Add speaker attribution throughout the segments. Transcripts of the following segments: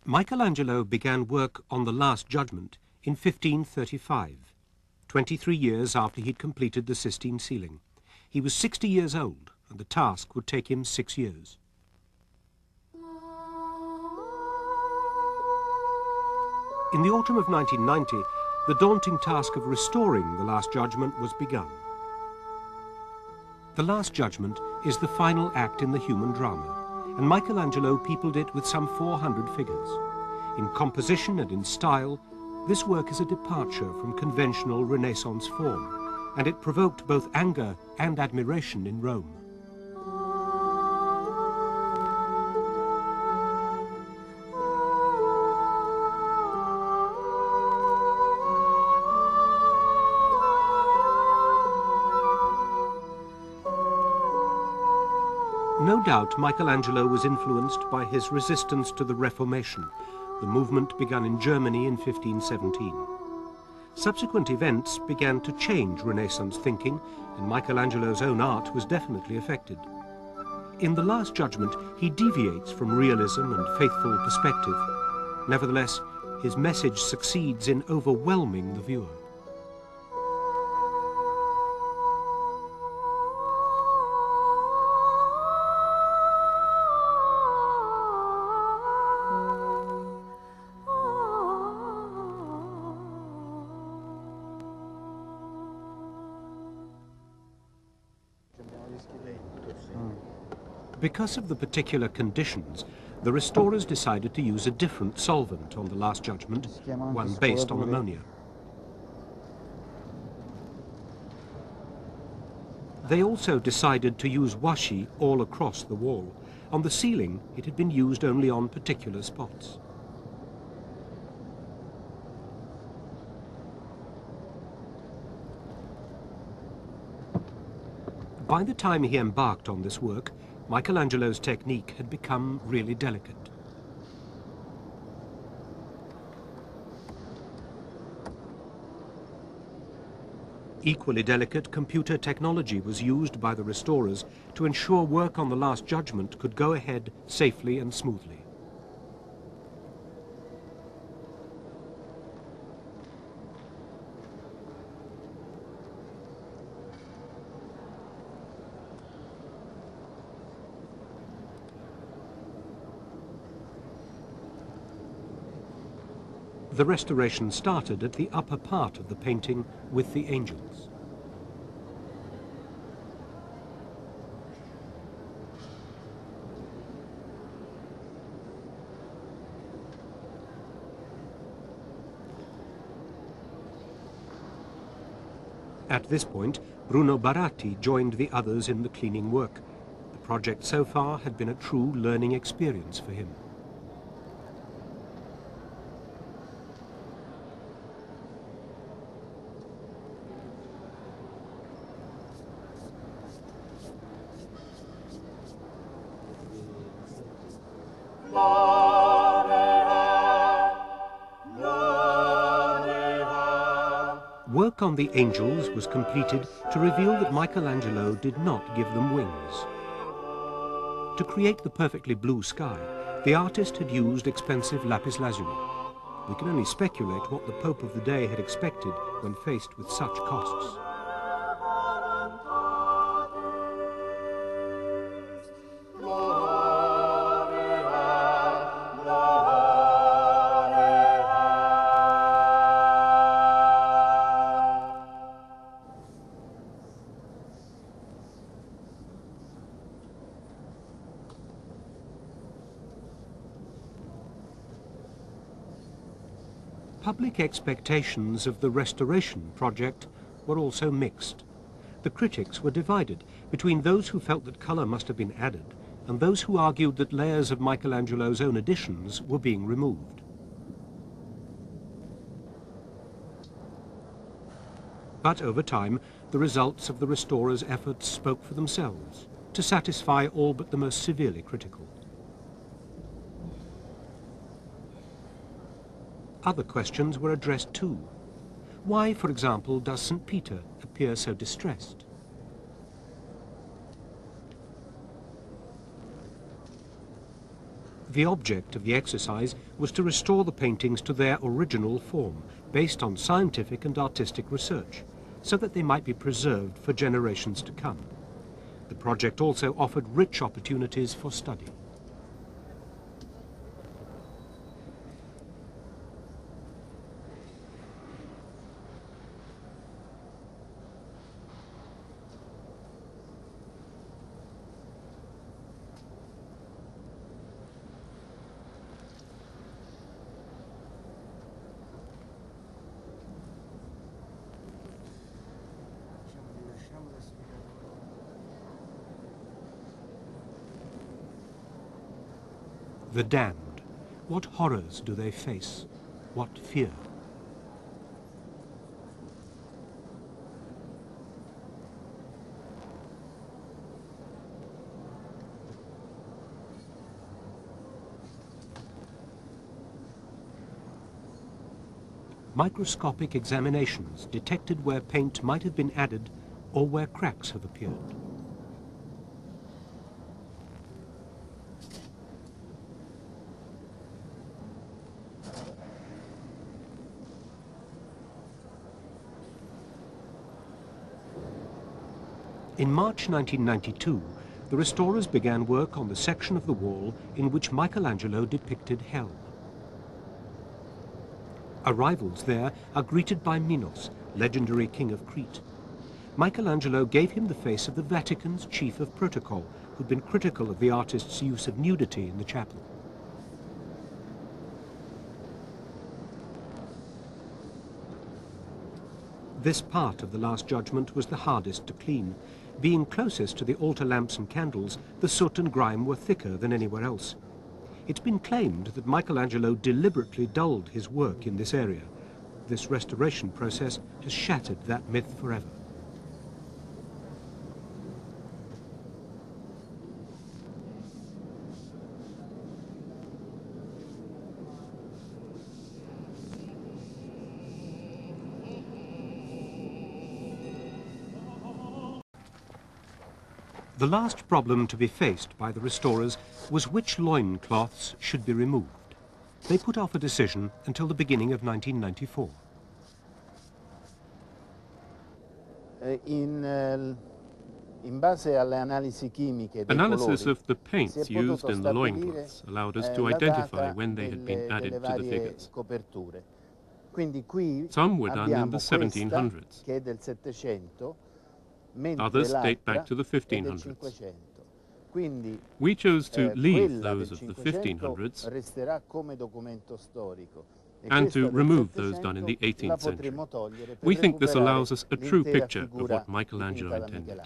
Speaker 1: Michelangelo began work on the Last Judgment in 1535, 23 years after he'd completed the Sistine ceiling. He was 60 years old, and the task would take him 6 years. In the autumn of 1990, the daunting task of restoring the Last Judgment was begun. The Last Judgment is the final act in the human drama, and Michelangelo peopled it with some 400 figures. In composition and in style, this work is a departure from conventional Renaissance form, and it provoked both anger and admiration in Rome. No doubt Michelangelo was influenced by his resistance to the Reformation, the movement begun in Germany in 1517. Subsequent events began to change Renaissance thinking, and Michelangelo's own art was definitely affected. In The Last Judgment, he deviates from realism and faithful perspective. Nevertheless, his message succeeds in overwhelming the viewer. Because of the particular conditions, the restorers decided to use a different solvent on the Last Judgment, one based on ammonia. They also decided to use washi all across the wall. On the ceiling, it had been used only on particular spots. By the time he embarked on this work, Michelangelo's technique had become really delicate. Equally delicate computer technology was used by the restorers to ensure work on the Last Judgment could go ahead safely and smoothly. The restoration started at the upper part of the painting with the angels. At this point, Bruno Baratti joined the others in the cleaning work. The project so far had been a true learning experience for him. Work on the angels was completed to reveal that Michelangelo did not give them wings. To create the perfectly blue sky, the artist had used expensive lapis lazuli. We can only speculate what the Pope of the day had expected when faced with such costs. Public expectations of the restoration project were also mixed. The critics were divided between those who felt that colour must have been added and those who argued that layers of Michelangelo's own additions were being removed. But over time, the results of the restorers' efforts spoke for themselves, to satisfy all but the most severely critical. Other questions were addressed too. Why, for example, does St. Peter appear so distressed? The object of the exercise was to restore the paintings to their original form, based on scientific and artistic research, so that they might be preserved for generations to come. The project also offered rich opportunities for study. The damned. What horrors do they face? What fear? Microscopic examinations detected where paint might have been added or where cracks have appeared. In March 1992, the restorers began work on the section of the wall in which Michelangelo depicted hell. Arrivals there are greeted by Minos, legendary king of Crete. Michelangelo gave him the face of the Vatican's chief of protocol, who'd been critical of the artist's use of nudity in the chapel. This part of the Last Judgment was the hardest to clean. Being closest to the altar lamps and candles, the soot and grime were thicker than anywhere else. It's been claimed that Michelangelo deliberately dulled his work in this area. This restoration process has shattered that myth forever. The last problem to be faced by the restorers was which loincloths should be removed. They put off a decision until the beginning of 1994.
Speaker 2: Analysis of the paints used in the loincloths allowed us to identify when they had been added to the figures. Some were done in the 1700s. Others date back to the 1500s. We chose to leave those of the 1500s and to remove those done in the 18th century. We think this allows us a true picture of what Michelangelo intended.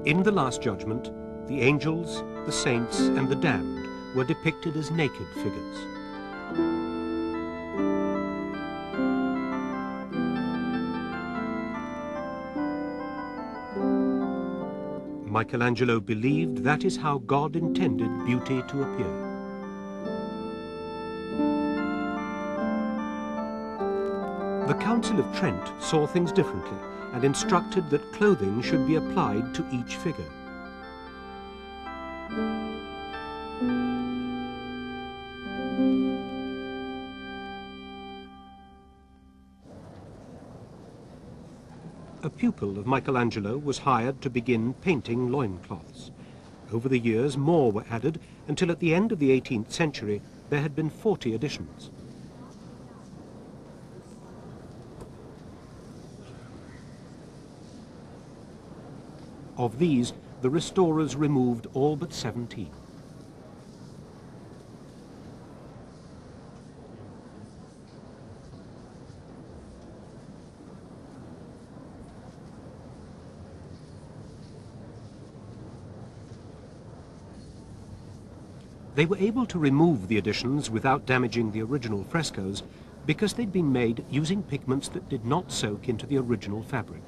Speaker 1: In the Last Judgment, the angels, the saints, and the damned were depicted as naked figures. Michelangelo believed that is how God intended beauty to appear. The Council of Trent saw things differently and instructed that clothing should be applied to each figure. A pupil of Michelangelo was hired to begin painting loincloths. Over the years, more were added, until at the end of the 18th century, there had been 40 additions. Of these, the restorers removed all but 17. They were able to remove the additions without damaging the original frescoes because they'd been made using pigments that did not soak into the original fabric.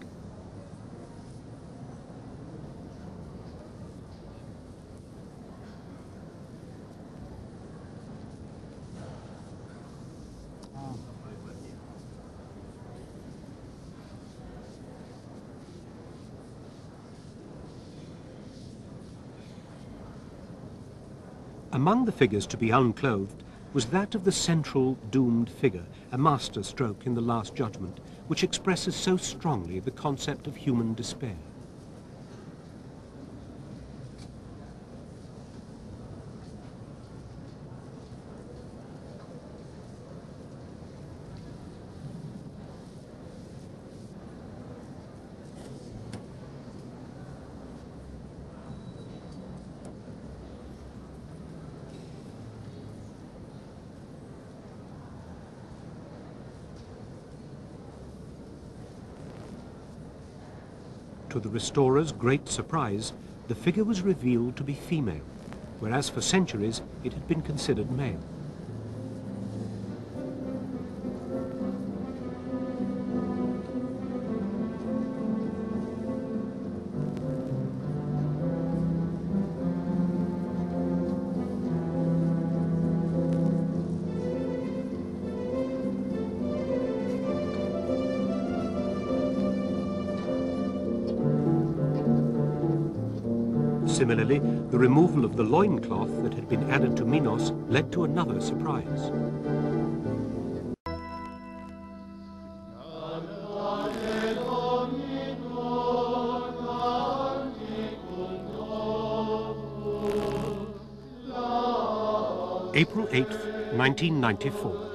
Speaker 1: Among the figures to be unclothed was that of the central doomed figure, a master stroke in the Last Judgment, which expresses so strongly the concept of human despair. To the restorer's great surprise, the figure was revealed to be female, whereas for centuries it had been considered male. Similarly, the removal of the loincloth that had been added to Minos led to another surprise. April 8th, 1994.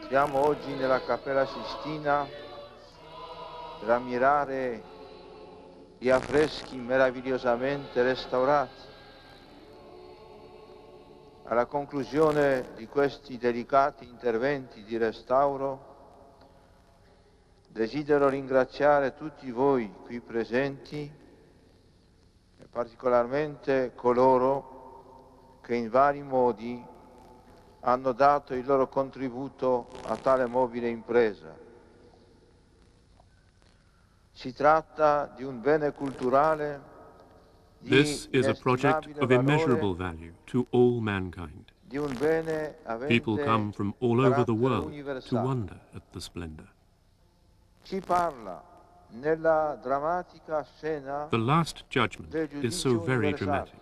Speaker 3: Siamo oggi nella Cappella Sistina per ammirare gli affreschi meravigliosamente restaurati. Alla conclusione di questi delicati interventi di restauro, desidero ringraziare tutti voi qui presenti e particolarmente coloro che in vari modi hanno dato il loro contributo a tale nobile impresa. Si tratta di un bene culturale
Speaker 2: This is a project of immeasurable value to all mankind.
Speaker 3: di un bene
Speaker 2: People
Speaker 3: avente
Speaker 2: come from all over the
Speaker 3: carattere
Speaker 2: world to
Speaker 3: universale.
Speaker 2: wonder at the splendor.
Speaker 3: Ci parla nella drammatica scena
Speaker 2: The Last Judgment
Speaker 3: del
Speaker 2: is so
Speaker 3: giudizio
Speaker 2: very
Speaker 3: universale.
Speaker 2: dramatic,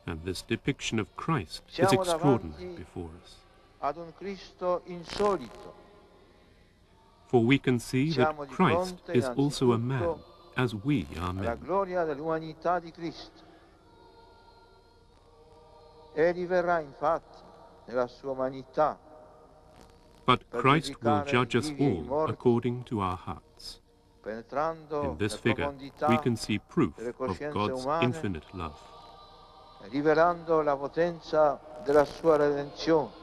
Speaker 2: and this depiction of Christ is
Speaker 3: Siamo
Speaker 2: extraordinary
Speaker 3: davanti
Speaker 2: before us.
Speaker 3: ad un Cristo insolito.
Speaker 2: For we can see that
Speaker 3: Siamo di
Speaker 2: Christ
Speaker 3: fronte
Speaker 2: is also a man,
Speaker 3: innanzitutto
Speaker 2: as we are
Speaker 3: alla
Speaker 2: men.
Speaker 3: gloria dell'umanità di Cristo. Egli verrà infatti nella sua umanità
Speaker 2: But
Speaker 3: per
Speaker 2: Christ will
Speaker 3: giudicare
Speaker 2: judge
Speaker 3: i
Speaker 2: us
Speaker 3: vivi e i
Speaker 2: all
Speaker 3: morti,
Speaker 2: according to our hearts.
Speaker 3: penetrando
Speaker 2: In this
Speaker 3: nelle
Speaker 2: figure,
Speaker 3: profondità
Speaker 2: we can see proof
Speaker 3: delle
Speaker 2: of
Speaker 3: coscienze
Speaker 2: God's
Speaker 3: umane
Speaker 2: infinite love.
Speaker 3: e rivelando la potenza della sua redenzione.